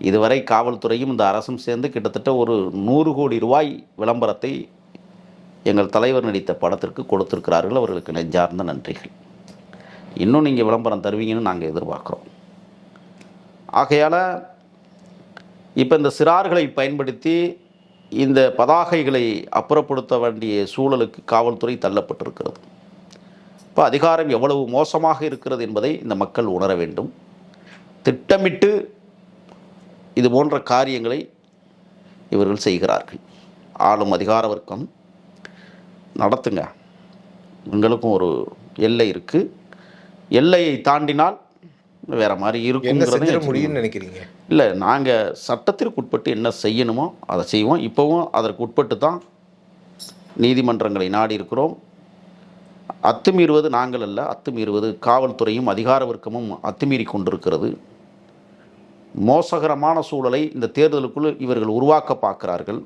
இதுவரை காவல்துறையும் இந்த அரசும் சேர்ந்து கிட்டத்தட்ட ஒரு 100 கோடி ரூபாய் விளம்பரத்தை எங்கள் தலைவர் நடித்த படத்திற்கு கொடுத்திருக்கிறார்கள். அவர்களுக்கு நெஞ்சார்ந்த நன்றிகள். இன்னும் நீங்கள் விளம்பரம் தருவீங்கன்னு நாங்கள் எதிர்பார்க்குறோம். ஆகையால் இப்போ இந்த சிறார்களை பயன்படுத்தி இந்த பதாகைகளை அப்புறப்படுத்த வேண்டிய சூழலுக்கு காவல்துறை தள்ளப்பட்டிருக்கிறது. இப்போ அதிகாரம் எவ்வளவு மோசமாக இருக்கிறது என்பதை இந்த மக்கள் உணர வேண்டும். திட்டமிட்டு இது போன்ற காரியங்களை இவர்கள் செய்கிறார்கள். ஆளும் அதிகார வர்க்கம் நடத்துங்க, உங்களுக்கும் ஒரு எல்லை இருக்குது. எல்லையை தாண்டினால் வேறு மாதிரி இருக்குங்கிறத முடியும்னு நினைக்கிறீங்க? இல்லை, நாங்கள் சட்டத்திற்கு உட்பட்டு என்ன செய்யணுமோ அதை செய்வோம். இப்போவும் அதற்கு உட்பட்டு தான் நீதிமன்றங்களை நாடி இருக்கிறோம். அத்துமீறுவது நாங்கள் அல்ல, அத்துமீறுவது காவல்துறையும் அதிகார வர்க்கமும் அத்துமீறி கொண்டிருக்கிறது. மோசகரமான சூழலை இந்த தேர்தலுக்குள் இவர்கள் உருவாக்க பார்க்கிறார்கள்.